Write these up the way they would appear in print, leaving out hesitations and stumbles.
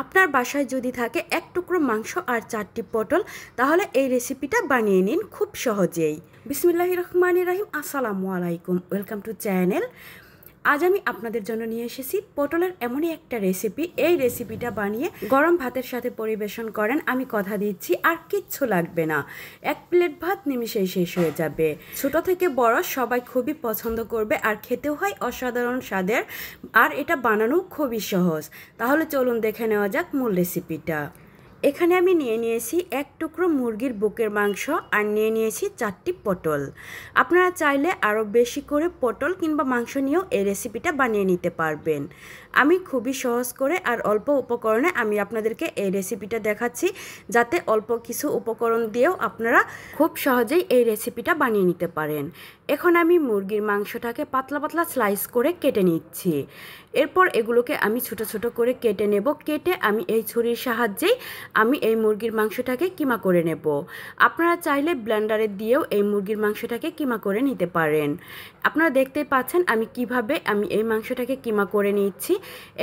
আপনার বাসায় যদি থাকে এক টুকরো মাংস আর 4টি পটল, তাহলে এই রেসিপিটা বানিয়ে নিন খুব সহজেই। বিসমিল্লাহির রহমানির রহিম। আসসালামু আলাইকুম, ওয়েলকাম টু চ্যানেল। আজ আমি আপনাদের জন্য নিয়ে এসেছি পটলের এমনই একটা রেসিপি। এই রেসিপিটা বানিয়ে গরম ভাতের সাথে পরিবেশন করেন, আমি কথা দিচ্ছি আর কিচ্ছু লাগবে না, 1 প্লেট ভাত নিমিশেই শেষ হয়ে যাবে। ছোট থেকে বড় সবাই খুবই পছন্দ করবে আর খেতেও হয় অসাধারণ স্বাদের। আর এটা বানানো খুবই সহজ। তাহলে চলুন দেখে নেওয়া যাক মূল রেসিপিটা। এখানে আমি নিয়ে নিয়েছি 1 টুকরো মুরগির বুকের মাংস আর নিয়ে নিয়েছি 4টি পটল। আপনারা চাইলে আরও বেশি করে পটল কিংবা মাংস নিয়েও এই রেসিপিটা বানিয়ে নিতে পারবেন। আমি খুবই সহজ করে আর অল্প উপকরণে আমি আপনাদেরকে এই রেসিপিটা দেখাচ্ছি, যাতে অল্প কিছু উপকরণ দিয়েও আপনারা খুব সহজেই এই রেসিপিটা বানিয়ে নিতে পারেন। এখন আমি মুরগির মাংসটাকে পাতলা পাতলা স্লাইস করে কেটে নিচ্ছি। এরপর এগুলোকে আমি ছোট ছোট করে কেটে নেব। কেটে আমি এই ছুরির সাহায্যেই আমি এই মুরগির মাংসটাকে কিমা করে নেব। আপনারা চাইলে ব্লেন্ডারে দিয়েও এই মুরগির মাংসটাকে কিমা করে নিতে পারেন। আপনারা দেখতেই পাচ্ছেন আমি কিভাবে এই মাংসটাকে কিমা করে নিচ্ছি।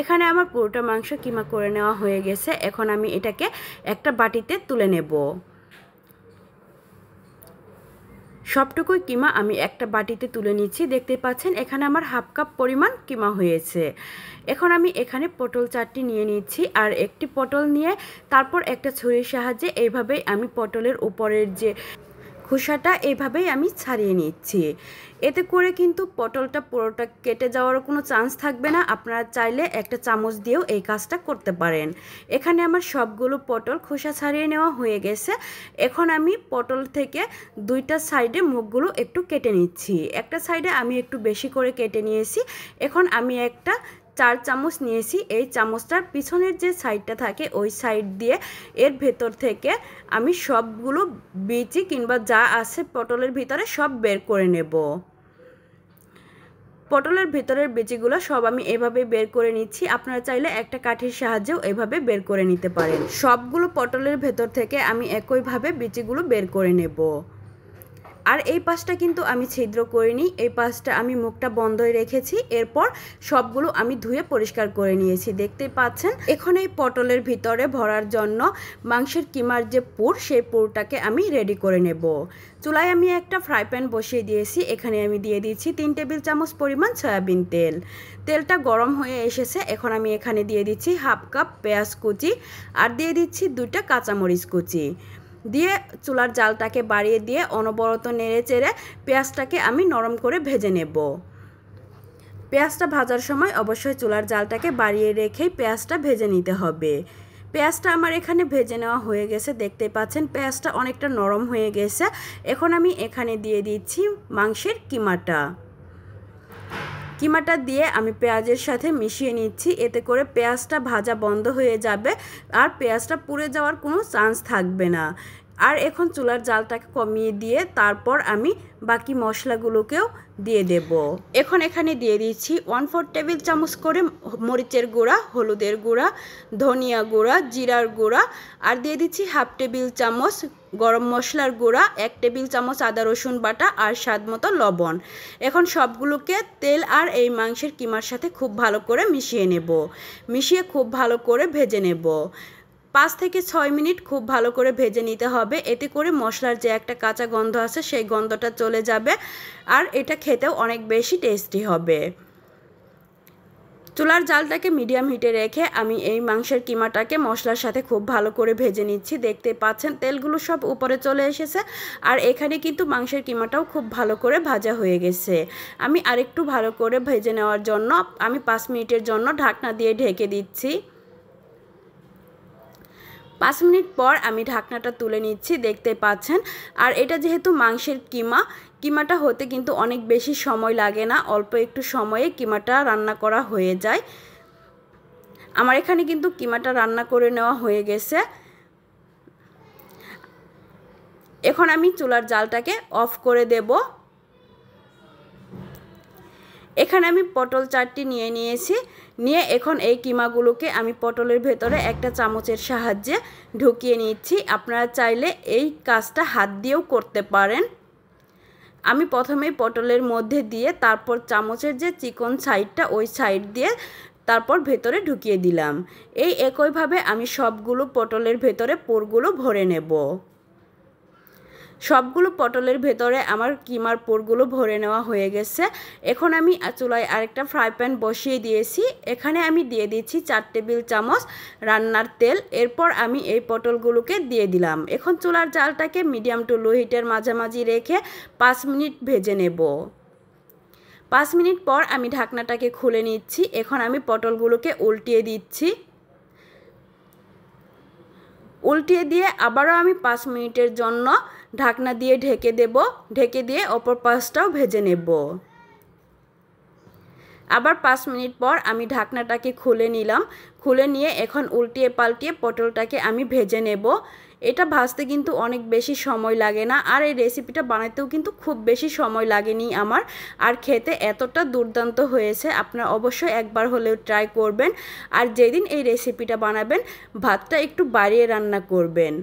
এখানে আমার পুরোটা মাংস কিমা করে নেওয়া হয়ে গেছে। এখন আমি এটাকে একটা বাটিতে তুলে নেব। সবটুকুই কিমা আমি একটা বাটিতে তুলে নিচ্ছি। দেখতে পাচ্ছেন এখানে আমার হাফ কাপ পরিমাণ কিমা হয়েছে। এখন আমি এখানে পটল 4টি নিয়ে নিচ্ছি আর একটি পটল নিয়ে তারপর একটা ছুরির সাহায্যে এইভাবেই আমি পটলের উপরের যে খোসাটা এইভাবেই আমি ছাড়িয়ে নিচ্ছি। এতে করে কিন্তু পটলটা পুরোটা কেটে যাওয়ার কোনো চান্স থাকবে না। আপনারা চাইলে একটা চামচ দিয়েও এই কাজটা করতে পারেন। এখানে আমার সবগুলো পটল খোসা ছাড়িয়ে নেওয়া হয়ে গেছে। এখন আমি পটল থেকে 2টা সাইডে মুখগুলো একটু কেটে নিচ্ছি। একটা সাইডে আমি একটু বেশি করে কেটে নিয়েছি। এখন আমি একটা 4 চামচ নিয়েছি। এই চামচটার পিছনের যে সাইডটা থাকে ওই সাইড দিয়ে এর ভেতর থেকে আমি সবগুলো বিচি কিংবা যা আছে পটলের ভিতরে সব বের করে নেব। পটলের ভিতরের বিচিগুলো সব আমি এভাবে বের করে নিচ্ছি। আপনারা চাইলে একটা কাঠির সাহায্যেও এভাবে বের করে নিতে পারেন। সবগুলো পটলের ভেতর থেকে আমি একইভাবে বিচিগুলো বের করে নেব। আর এই পাশটা কিন্তু আমি ছিদ্র করিনি, এই পাশটা আমি মুখটা বন্ধই রেখেছি। এরপর সবগুলো আমি ধুয়ে পরিষ্কার করে নিয়েছি। দেখতেই পাচ্ছেন এখন এই পটলের ভিতরে ভরার জন্য মাংসের কিমার যে পুর, সেই পুরটাকে আমি রেডি করে নেব। চুলায় আমি একটা ফ্রাই প্যান বসিয়ে দিয়েছি। এখানে আমি দিয়ে দিচ্ছি 3 টেবিল চামচ পরিমাণ সয়াবিন তেল। তেলটা গরম হয়ে এসেছে। এখন আমি এখানে দিয়ে দিচ্ছি হাফ কাপ পেঁয়াজ কুচি আর দিয়ে দিচ্ছি 2টা কাঁচামরিচ কুচি দিয়ে চুলার জালটাকে বাড়িয়ে দিয়ে অনবরত নেড়ে চেড়ে পেঁয়াজটাকে আমি নরম করে ভেজে নেব। পেঁয়াজটা ভাজার সময় অবশ্যই চুলার জালটাকে বাড়িয়ে রেখেই পেঁয়াজটা ভেজে নিতে হবে। পেঁয়াজটা আমার এখানে ভেজে নেওয়া হয়ে গেছে। দেখতে পাচ্ছেন পেঁয়াজটা অনেকটা নরম হয়ে গেছে। এখন আমি এখানে দিয়ে দিচ্ছি মাংসের কিমাটা দিয়ে আমি পেঁয়াজের সাথে মিশিয়ে নিচ্ছি। এতে করে পেঁয়াজটা ভাজা বন্ধ হয়ে যাবে আর পেঁয়াজটা পুড়ে যাওয়ার কোনো চান্স থাকবে না। আর এখন চুলার জালটাকে কমিয়ে দিয়ে তারপর আমি বাকি মশলাগুলোকেও দিয়ে দেব। এখন এখানে দিয়ে দিচ্ছি 1/4 টেবিল চামচ করে মরিচের গুঁড়া, হলুদের গুঁড়া, ধনিয়া গুঁড়া, জিরার গুঁড়া আর দিয়ে দিচ্ছি হাফ টেবিল চামচ গরম মশলার গুঁড়া, 1 টেবিল চামচ আদা রসুন বাটা আর স্বাদ মতো লবণ। এখন সবগুলোকে তেল আর এই মাংসের কিমার সাথে খুব ভালো করে মিশিয়ে নেব। মিশিয়ে খুব ভালো করে ভেজে নেব। 5 থেকে 6 মিনিট খুব ভালো করে ভেজে নিতে হবে। এতে করে মশলার যে একটা কাঁচা গন্ধ আছে সেই গন্ধটা চলে যাবে আর এটা খেতেও অনেক বেশি টেস্টি হবে। চুলার জালটাকে মিডিয়াম হিটে রেখে আমি এই মাংসের কিমাটাকে মশলার সাথে খুব ভালো করে ভেজে নিচ্ছি। দেখতে পাচ্ছেন তেলগুলো সব উপরে চলে এসেছে আর এখানে কিন্তু মাংসের কিমাটাও খুব ভালো করে ভাজা হয়ে গেছে। আমি আরেকটু ভালো করে ভেজে নেওয়ার জন্য আমি 5 মিনিটের জন্য ঢাকনা দিয়ে ঢেকে দিচ্ছি। 5 মিনিট পর আমি ঢাকনাটা তুলে নিচ্ছি। দেখতে পাচ্ছেন আর এটা যেহেতু মাংসের কিমাটা হতে কিন্তু অনেক বেশি সময় লাগে না, অল্প একটু সময়ে কিমাটা রান্না করা হয়ে যায়। আমার এখানে কিন্তু কিমাটা রান্না করে নেওয়া হয়ে গেছে। এখন আমি চুলার জালটাকে অফ করে দেব। এখানে আমি পটল 4টি নিয়ে নিয়েছি। নিয়ে এখন এই কিমাগুলোকে আমি পটলের ভেতরে একটা চামচের সাহায্যে ঢুকিয়ে নিচ্ছি। আপনারা চাইলে এই কাজটা হাত দিয়েও করতে পারেন। আমি প্রথমেই পটলের মধ্যে দিয়ে তারপর চামচের যে চিকন সাইডটা ওই সাইড দিয়ে তারপর ভেতরে ঢুকিয়ে দিলাম। এই একইভাবে আমি সবগুলো পটলের ভেতরে পুরগুলো ভরে নেব। সবগুলো পটলের ভেতরে আমার কিমার পুরগুলো ভরে নেওয়া হয়ে গেছে। এখন আমি চুলায় আরেকটা ফ্রাই প্যান বসিয়ে দিয়েছি। এখানে আমি দিয়ে দিচ্ছি 4 টেবিল চামচ রান্নার তেল। এরপর আমি এই পটলগুলোকে দিয়ে দিলাম। এখন চুলার জালটাকে মিডিয়াম টু লো হিটের মাঝামাঝি রেখে 5 মিনিট ভেজে নেব। 5 মিনিট পর আমি ঢাকনাটাকে খুলে নিচ্ছি। এখন আমি পটলগুলোকে উল্টিয়ে দিচ্ছি। উল্টিয়ে দিয়ে আবারও আমি 5 মিনিটের জন্য ঢাকনা দিয়ে ঢেকে দেব। ঢেকে দিয়ে অপর পাশটাও ভেজে নেব। আবার 5 মিনিট পর আমি ঢাকনাটাকে খুলে নিলাম। খুলে নিয়ে এখন উল্টিয়ে পাল্টিয়ে পটলটাকে আমি ভেজে নেব। এটা ভাজতে কিন্তু অনেক বেশি সময় লাগে না, আর এই রেসিপিটা বানাতেও কিন্তু খুব বেশি সময় লাগেনি আমার। আর খেতে এতটা দুর্দান্ত হয়েছে, আপনারা অবশ্যই একবার হলেও ট্রাই করবেন। আর যেদিন এই রেসিপিটা বানাবেন ভাতটা একটু বাড়িয়ে রান্না করবেন।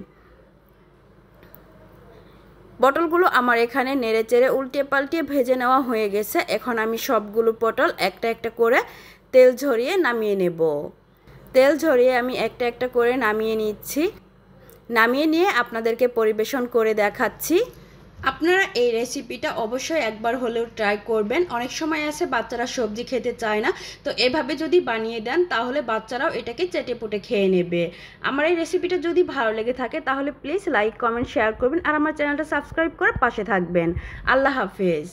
পটলগুলো আমার এখানে নেড়েচেড়ে উল্টে পাল্টিয়ে ভেজে নেওয়া হয়ে গেছে। এখন আমি সবগুলো পটল একটা একটা করে তেল ঝরিয়ে নামিয়ে নেব। তেল ঝরিয়ে আমি একটা একটা করে নামিয়ে নিচ্ছি। নামিয়ে নিয়ে আপনাদেরকে পরিবেশন করে দেখাচ্ছি। আপনারা এই রেসিপিটা অবশ্যই একবার হলেও ট্রাই করবেন। অনেক সময় আছে বাচ্চারা সবজি খেতে চায় না, তো এভাবে যদি বানিয়ে দেন তাহলে বাচ্চারাও এটাকে চেটেপুটে খেয়ে নেবে। আমার এই রেসিপিটা যদি ভালো লেগে থাকে তাহলে প্লিজ লাইক, কমেন্ট, শেয়ার করবেন আর আমার চ্যানেলটা সাবস্ক্রাইব করে পাশে থাকবেন। আল্লাহ হাফেজ।